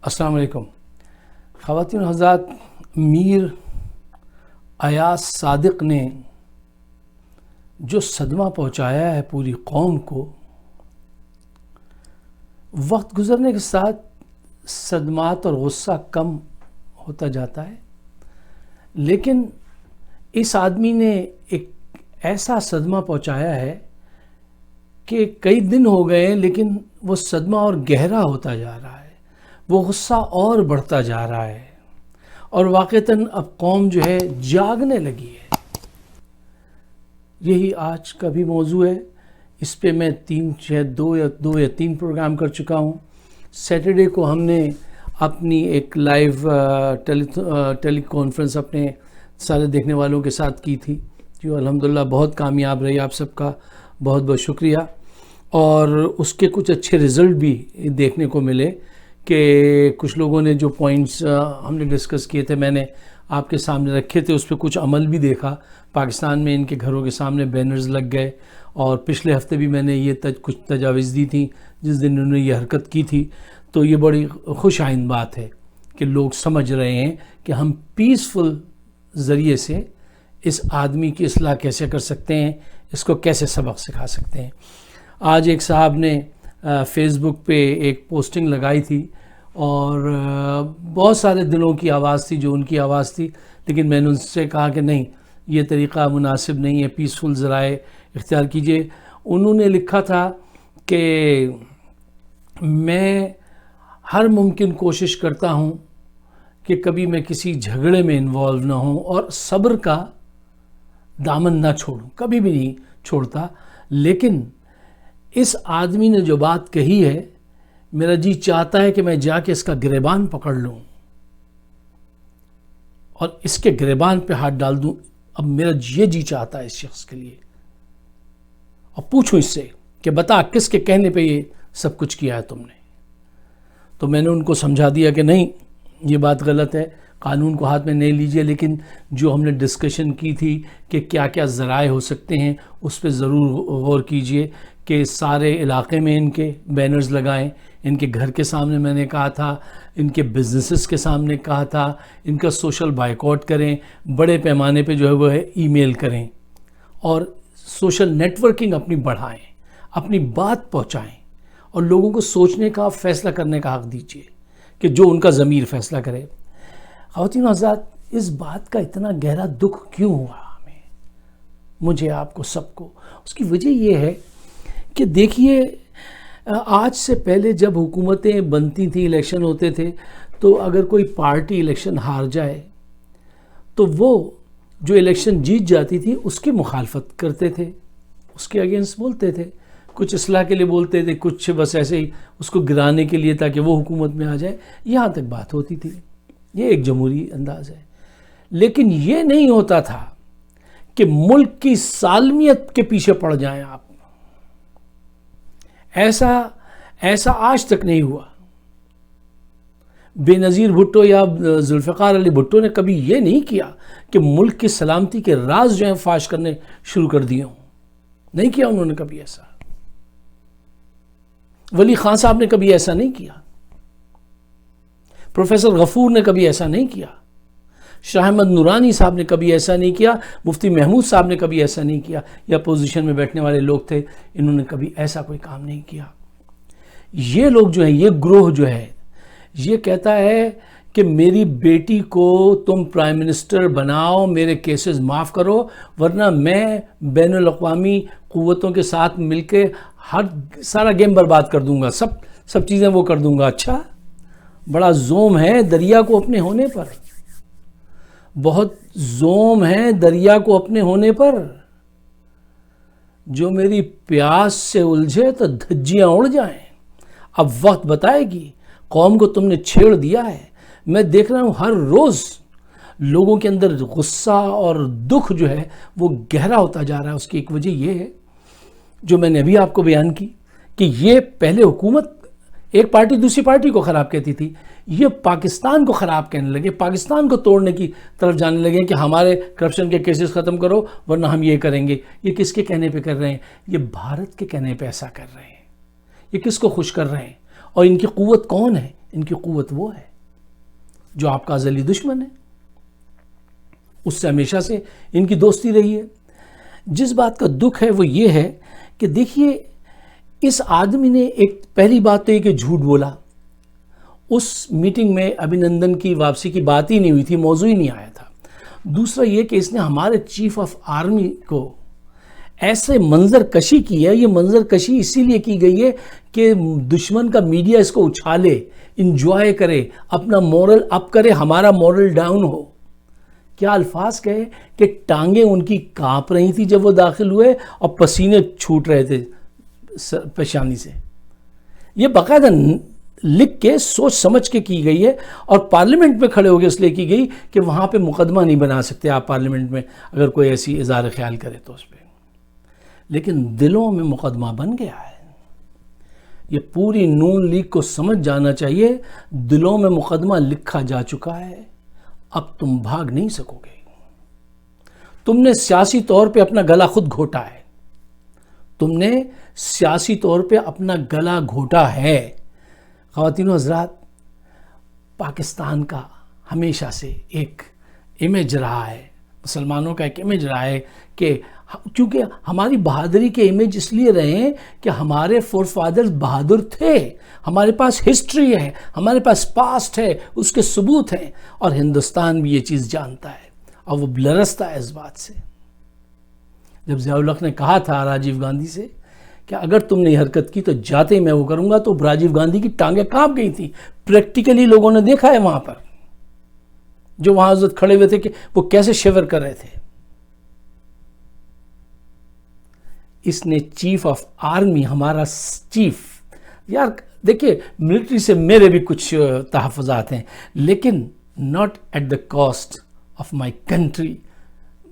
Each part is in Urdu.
السلام علیکم خواتین و حضرات، میر ایاز صادق نے جو صدمہ پہنچایا ہے پوری قوم کو، وقت گزرنے کے ساتھ صدمات اور غصہ کم ہوتا جاتا ہے، لیکن اس آدمی نے ایک ایسا صدمہ پہنچایا ہے کہ کئی دن ہو گئے ہیں، لیکن وہ صدمہ اور گہرا ہوتا جا رہا ہے، وہ غصہ اور بڑھتا جا رہا ہے، اور واقعتاً اب قوم جو ہے جاگنے لگی ہے۔ یہی آج کا بھی موضوع ہے۔ اس پہ میں دو یا تین پروگرام کر چکا ہوں۔ سیٹرڈے کو ہم نے اپنی ایک لائیو ٹیلی کانفرنس اپنے سارے دیکھنے والوں کے ساتھ کی تھی، جو الحمدللہ بہت کامیاب رہی۔ آپ سب کا بہت بہت شکریہ، اور اس کے کچھ اچھے رزلٹ بھی دیکھنے کو ملے کہ کچھ لوگوں نے جو پوائنٹس ہم نے ڈسکس کیے تھے، میں نے آپ کے سامنے رکھے تھے، اس پہ کچھ عمل بھی دیکھا۔ پاکستان میں ان کے گھروں کے سامنے بینرز لگ گئے، اور پچھلے ہفتے بھی میں نے یہ کچھ تجاویز دی تھیں جس دن انہوں نے یہ حرکت کی تھی۔ تو یہ بڑی خوش آئند بات ہے کہ لوگ سمجھ رہے ہیں کہ ہم پیسفل ذریعے سے اس آدمی کی اصلاح کیسے کر سکتے ہیں، اس کو کیسے سبق سکھا سکتے ہیں۔ آج ایک صاحب نے فیس بک پہ ایک پوسٹنگ لگائی تھی، اور بہت سارے دلوں کی آواز تھی جو ان کی آواز تھی، لیکن میں نے ان سے کہا کہ نہیں، یہ طریقہ مناسب نہیں ہے، پیسفل ذرائع اختیار کیجئے۔ انہوں نے لکھا تھا کہ میں ہر ممکن کوشش کرتا ہوں کہ کبھی میں کسی جھگڑے میں انوالو نہ ہوں، اور صبر کا دامن نہ چھوڑوں، کبھی بھی نہیں چھوڑتا، لیکن اس آدمی نے جو بات کہی ہے، میرا جی چاہتا ہے کہ میں جا کے اس کا گریبان پکڑ لوں اور اس کے گریبان پہ ہاتھ ڈال دوں۔ اب میرا یہ جی چاہتا ہے اس شخص کے لیے، اور پوچھوں اس سے کہ بتا کس کے کہنے پہ یہ سب کچھ کیا ہے تم نے۔ تو میں نے ان کو سمجھا دیا کہ نہیں، یہ بات غلط ہے، قانون کو ہاتھ میں نہیں لیجئے، لیکن جو ہم نے ڈسکشن کی تھی کہ کیا کیا ذرائع ہو سکتے ہیں، اس پہ ضرور غور کیجئے کہ سارے علاقے میں ان کے بینرز لگائیں۔ ان کے گھر کے سامنے میں نے کہا تھا، ان کے بزنسز کے سامنے کہا تھا، ان کا سوشل بائیکاٹ کریں، بڑے پیمانے پہ جو ہے وہ ای میل کریں، اور سوشل نیٹ ورکنگ اپنی بڑھائیں، اپنی بات پہنچائیں، اور لوگوں کو سوچنے کا، فیصلہ کرنے کا حق دیجیے کہ جو ان کا ضمیر فیصلہ کرے۔ خواتین و حضرات، اس بات کا اتنا گہرا دکھ کیوں ہوا ہمیں، مجھے، آپ کو، سب کو؟ اس کی وجہ یہ ہے کہ دیکھیے، آج سے پہلے جب حکومتیں بنتی تھیں، الیکشن ہوتے تھے، تو اگر کوئی پارٹی الیکشن ہار جائے تو وہ جو الیکشن جیت جاتی تھی اس کی مخالفت کرتے تھے، اس کے اگینسٹ بولتے تھے، کچھ اصلاح کے لیے بولتے تھے، کچھ بس ایسے ہی اس کو گرانے کے لیے تاکہ وہ حکومت میں آ جائے، یہاں تک بات ہوتی تھی۔ یہ ایک جمہوری انداز ہے، لیکن یہ نہیں ہوتا تھا کہ ملک کی سالمیت کے پیچھے پڑ جائیں آپ۔ ایسا آج تک نہیں ہوا۔ بے نظیر بھٹو یا ذوالفقار علی بھٹو نے کبھی یہ نہیں کیا کہ ملک کی سلامتی کے راز جو ہیں فاش کرنے شروع کر دیے ہوں، نہیں کیا انہوں نے کبھی ایسا۔ ولی خان صاحب نے کبھی ایسا نہیں کیا، پروفیسر غفور نے کبھی ایسا نہیں کیا، شاہ احمد نورانی صاحب نے کبھی ایسا نہیں کیا، مفتی محمود صاحب نے کبھی ایسا نہیں کیا، یا پوزیشن میں بیٹھنے والے لوگ تھے، انہوں نے کبھی ایسا کوئی کام نہیں کیا۔ یہ لوگ جو ہیں، یہ گروہ جو ہے، یہ کہتا ہے کہ میری بیٹی کو تم پرائم منسٹر بناؤ، میرے کیسز معاف کرو، ورنہ میں بین الاقوامی قوتوں کے ساتھ مل کے سارا گیم برباد کر دوں گا، سب چیزیں وہ کر دوں گا۔ اچھا، بڑا زوم ہے دریا کو اپنے ہونے پر، بہت زوم ہے دریا کو اپنے ہونے پر۔ جو میری پیاس سے الجھے تو دھجیاں اڑ جائیں۔ اب وقت بتائے گی، قوم کو تم نے چھیڑ دیا ہے۔ میں دیکھ رہا ہوں ہر روز لوگوں کے اندر غصہ اور دکھ جو ہے وہ گہرا ہوتا جا رہا ہے۔ اس کی ایک وجہ یہ ہے جو میں نے ابھی آپ کو بیان کی، کہ یہ پہلے حکومت ایک پارٹی دوسری پارٹی کو خراب کہتی تھی، یہ پاکستان کو خراب کہنے لگے، پاکستان کو توڑنے کی طرف جانے لگے کہ ہمارے کرپشن کے کیسز ختم کرو ورنہ ہم یہ کریں گے۔ یہ کس کے کہنے پہ کر رہے ہیں؟ یہ بھارت کے کہنے پہ ایسا کر رہے ہیں۔ یہ کس کو خوش کر رہے ہیں؟ اور ان کی قوت کون ہے؟ ان کی قوت وہ ہے جو آپ کا ازلی دشمن ہے، اس سے ہمیشہ سے ان کی دوستی رہی ہے۔ جس بات کا دکھ ہے وہ یہ ہے کہ دیکھیے اس آدمی نے ایک پہلی بات تو یہ کہ جھوٹ بولا، اس میٹنگ میں ابھینندن کی واپسی کی بات ہی نہیں ہوئی تھی، موضوع ہی نہیں آیا تھا۔ دوسرا یہ کہ اس نے ہمارے چیف آف آرمی کو ایسے منظر کشی کی ہے، یہ منظر کشی اسی لیے کی گئی ہے کہ دشمن کا میڈیا اس کو اچھالے، انجوائے کرے، اپنا مورل اپ کرے، ہمارا مورل ڈاؤن ہو۔ کیا الفاظ کہے کہ ٹانگیں ان کی کانپ رہی تھی جب وہ داخل ہوئے اور پسینے چھوٹ رہے تھے پیشانی سے۔ یہ باقاعدہ لکھ کے سوچ سمجھ کے کی گئی ہے، اور پارلیمنٹ میں کھڑے ہو کے اس لیے کی گئی کہ وہاں پہ مقدمہ نہیں بنا سکتے آپ پارلیمنٹ میں اگر کوئی ایسی اظہار خیال کرے تو اس پہ، لیکن دلوں میں مقدمہ بن گیا ہے۔ یہ پوری نون لیگ کو سمجھ جانا چاہیے، دلوں میں مقدمہ لکھا جا چکا ہے، اب تم بھاگ نہیں سکو گے۔ تم نے سیاسی طور پہ اپنا گلا خود گھوٹا ہے، تم نے سیاسی طور پہ اپنا گلا گھوٹا ہے۔ خواتین و حضرات، پاکستان کا ہمیشہ سے ایک امیج رہا ہے، مسلمانوں کا ایک امیج رہا ہے کہ چونکہ ہماری بہادری کے امیج اس لیے رہے ہیں کہ ہمارے فور فادرز بہادر تھے، ہمارے پاس ہسٹری ہے، ہمارے پاس پاسٹ ہے، اس کے ثبوت ہیں، اور ہندوستان بھی یہ چیز جانتا ہے اور وہ لرزتا ہے اس بات سے۔ جب ضیاء الحق نے کہا تھا راجیو گاندھی سے کہ اگر تم نے یہ حرکت کی تو جاتے ہی میں وہ کروں گا، تو راجیو گاندھی کی ٹانگیں کانپ گئی تھیں۔ پریکٹیکلی لوگوں نے دیکھا ہے وہاں پر، جو وہاں حضرت کھڑے ہوئے تھے کہ وہ کیسے شیور کر رہے تھے۔ اس نے چیف آف آرمی، ہمارا چیف، یار دیکھیے ملٹری سے میرے بھی کچھ تحفظات ہیں، لیکن not at the cost of my country.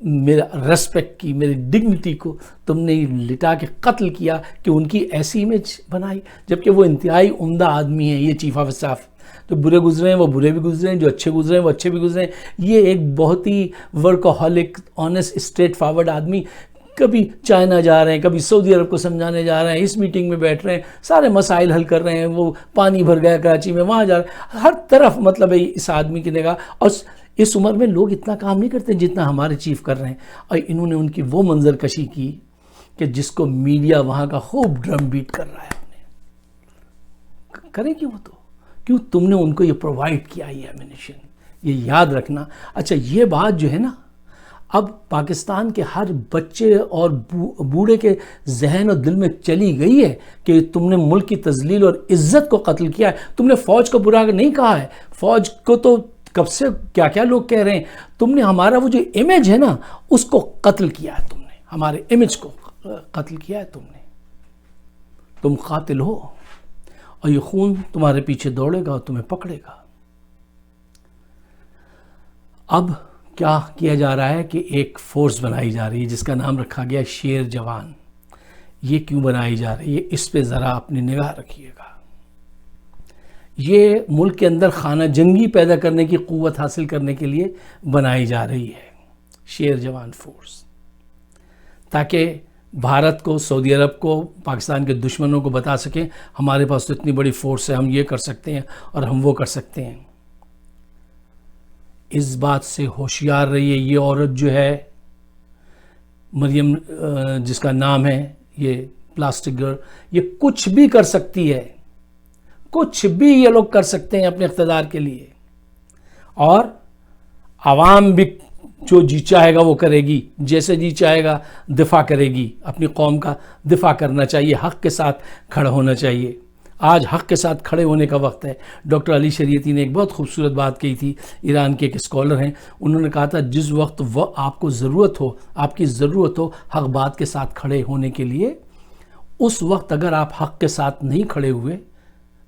میرا ریسپیکٹ کی، میری ڈگنیٹی کو تم نے لٹا کے قتل کیا کہ ان کی ایسی امیج بنائی، جبکہ وہ انتہائی عمدہ آدمی ہیں۔ یہ چیف آف اسٹاف جو برے گزرے ہیں وہ برے بھی گزرے ہیں، جو اچھے گزرے ہیں وہ اچھے بھی گزرے ہیں۔ یہ ایک بہت ہی ورکہولک، آنیسٹ، اسٹریٹ فارورڈ آدمی، کبھی چائنا جا رہے ہیں، کبھی سعودی عرب کو سمجھانے جا رہے ہیں، اس میٹنگ میں بیٹھ رہے ہیں، سارے مسائل حل کر رہے ہیں، وہ پانی بھر گیا کراچی میں، وہاں جا رہے ہیں، ہر طرف مطلب ہے اس آدمی کی نگاہ۔ اور اس عمر میں لوگ اتنا کام نہیں کرتے جتنا ہمارے چیف کر رہے ہیں، اور انہوں نے ان کی وہ منظر کشی کی کہ جس کو میڈیا وہاں کا خوب ڈرم بیٹ کر رہا ہے۔ اپنے کریں کیوں؟ وہ تو کیوں تم نے ان کو یہ پرووائڈ کیا، یہ ایمونیشن، یہ یاد رکھنا۔ اچھا یہ بات جو ہے نا، اب پاکستان کے ہر بچے اور بوڑھے کے ذہن اور دل میں چلی گئی ہے کہ تم نے ملک کی تذلیل اور عزت کو قتل کیا ہے۔ تم نے فوج کو برا نہیں کہا ہے، فوج کو تو کب سے کیا کیا لوگ کہہ رہے ہیں، تم نے ہمارا وہ جو امیج ہے نا اس کو قتل کیا ہے، تم نے ہمارے امیج کو قتل کیا ہے، تم قاتل ہو، اور یہ خون تمہارے پیچھے دوڑے گا اور تمہیں پکڑے گا۔ اب کیا کیا جا رہا ہے کہ ایک فورس بنائی جا رہی ہے جس کا نام رکھا گیا شیر جوان۔ یہ کیوں بنائی جا رہی ہے، اس پہ ذرا اپنی نگاہ رکھیے گا۔ یہ ملک کے اندر خانہ جنگی پیدا کرنے کی قوت حاصل کرنے کے لیے بنائی جا رہی ہے شیر جوان فورس، تاکہ بھارت کو، سعودی عرب کو، پاکستان کے دشمنوں کو بتا سکیں ہمارے پاس تو اتنی بڑی فورس ہے، ہم یہ کر سکتے ہیں اور ہم وہ کر سکتے ہیں۔ اس بات سے ہوشیار رہیے۔ یہ عورت جو ہے مریم، جس کا نام ہے یہ پلاسٹک گرل، یہ کچھ بھی کر سکتی ہے، کچھ بھی یہ لوگ کر سکتے ہیں اپنے اقتدار کے لیے، اور عوام بھی جو جی چاہے گا وہ کرے گی، جیسے جی چاہے گا دفاع کرے گی۔ اپنی قوم کا دفاع کرنا چاہیے، حق کے ساتھ کھڑا ہونا چاہیے۔ آج حق کے ساتھ کھڑے ہونے کا وقت ہے۔ ڈاکٹر علی شریعتی نے ایک بہت خوبصورت بات کہی تھی، ایران کے ایک اسکالر ہیں، انہوں نے کہا تھا جس وقت وہ آپ کو ضرورت ہو، آپ کی ضرورت ہو حق بات کے ساتھ کھڑے ہونے کے لیے، اس وقت اگر آپ حق کے ساتھ نہیں کھڑے ہوئے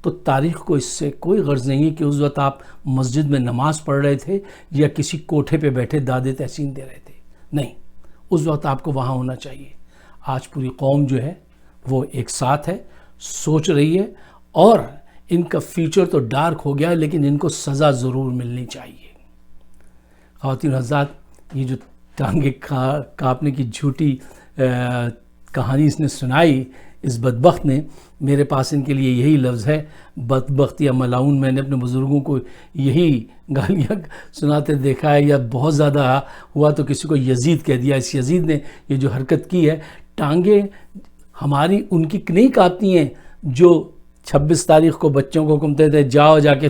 تو تاریخ کو اس سے کوئی غرض نہیں ہے کہ اس وقت آپ مسجد میں نماز پڑھ رہے تھے یا کسی کوٹھے پہ بیٹھے دادے تحسین دے رہے تھے۔ نہیں، اس وقت آپ کو وہاں ہونا چاہیے۔ آج پوری قوم جو ہے وہ ایک ساتھ ہے، سوچ رہی ہے، اور ان کا فیوچر تو ڈارک ہو گیا ہے، لیکن ان کو سزا ضرور ملنی چاہیے۔ خواتین حضرات، یہ جو ٹانگیں کاپنے کی جھوٹی کہانی اس نے سنائی، اس بدبخت نے، میرے پاس ان کے لیے یہی لفظ ہے بدبخت یا ملاعون. میں نے اپنے بزرگوں کو یہی گالیاں سناتے دیکھا ہے، یا بہت زیادہ ہوا تو کسی کو یزید کہہ دیا. اس یزید نے یہ جو حرکت کی ہے، ٹانگیں ہماری ان کی نہیں کاپتی ہیں جو 26 تاریخ کو بچوں کو حکمتے تھے جاؤ جا کے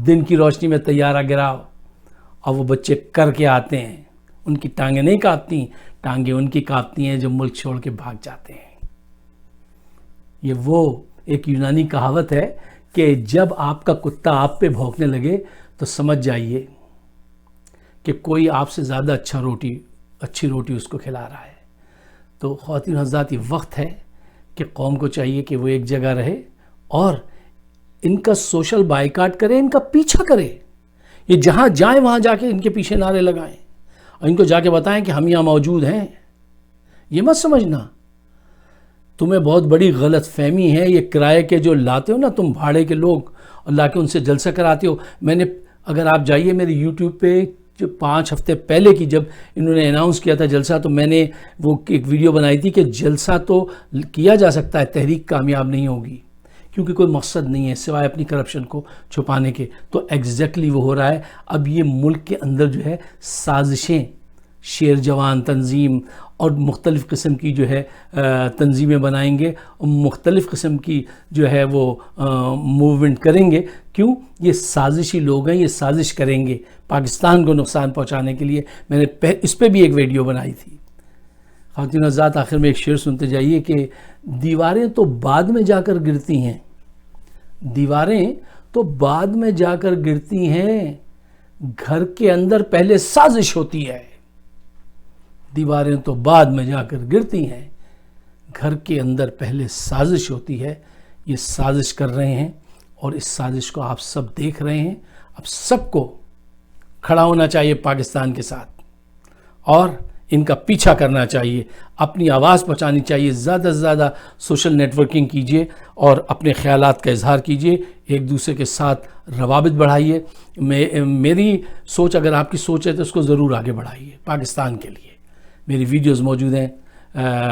دن کی روشنی میں طیارہ گراؤ، اور وہ بچے کر کے آتے ہیں. ان کی ٹانگیں نہیں کاپتی، ٹانگیں ان کی کاپتی ہیں جو ملک چھوڑ کے بھاگ جاتے ہیں. یہ وہ ایک یونانی کہاوت ہے کہ جب آپ کا کتا آپ پہ بھونکنے لگے تو سمجھ جائیے کہ کوئی آپ سے زیادہ اچھی روٹی اس کو کھلا رہا ہے. تو خواتین حضرات، یہ وقت ہے کہ قوم کو چاہیے کہ وہ ایک جگہ رہے اور ان کا سوشل بائیکاٹ کرے، ان کا پیچھا کرے. یہ جہاں جائیں وہاں جا کے ان کے پیچھے نعرے لگائیں اور ان کو جا کے بتائیں کہ ہم یہاں موجود ہیں. یہ مت سمجھنا تمہیں بہت بڑی غلط فہمی ہے. یہ کرائے کے جو لاتے ہو نا تم، بھاڑے کے لوگ، اور لا کے ان سے جلسہ کراتے ہو. میں نے، اگر آپ جائیے میرے یوٹیوب پہ، جو 5 ہفتے پہلے کی جب انہوں نے اناؤنس کیا تھا جلسہ، تو میں نے وہ ایک ویڈیو بنائی تھی کہ جلسہ تو کیا جا سکتا ہے، تحریک کامیاب نہیں ہوگی کیونکہ کوئی مقصد نہیں ہے سوائے اپنی کرپشن کو چھپانے کے. تو ایگزیکٹلی وہ ہو رہا ہے. اب یہ ملک کے اندر جو ہے سازشیں، شیر جوان تنظیم اور مختلف قسم کی جو ہے تنظیمیں بنائیں گے، اور مختلف قسم کی جو ہے وہ موومنٹ کریں گے. کیوں؟ یہ سازشی لوگ ہیں، یہ سازش کریں گے پاکستان کو نقصان پہنچانے کے لیے. میں نے اس پہ بھی ایک ویڈیو بنائی تھی. خواتین حضرات، آخر میں ایک شعر سنتے جائیے کہ دیواریں تو بعد میں جا کر گرتی ہیں، دیواریں تو بعد میں جا کر گرتی ہیں، گھر کے اندر پہلے سازش ہوتی ہے. دیواریں تو بعد میں جا کر گرتی ہیں، گھر کے اندر پہلے سازش ہوتی ہے. یہ سازش کر رہے ہیں اور اس سازش کو آپ سب دیکھ رہے ہیں. اب سب کو کھڑا ہونا چاہیے پاکستان کے ساتھ اور ان کا پیچھا کرنا چاہیے، اپنی آواز پہنچانی چاہیے. زیادہ سے زیادہ سوشل نیٹ ورکنگ کیجیے اور اپنے خیالات کا اظہار کیجیے، ایک دوسرے کے ساتھ روابط بڑھائیے. میری سوچ، اگر آپ کی سوچ ہے تو اس کو ضرور آگے بڑھائیے پاکستان کے لیے. میری ویڈیوز موجود ہیں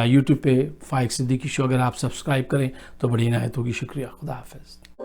یوٹیوب پہ، فائق صدیقی شو. اگر آپ سبسکرائب کریں تو بڑی عنایت ہوگی. شکریہ. خدا حافظ.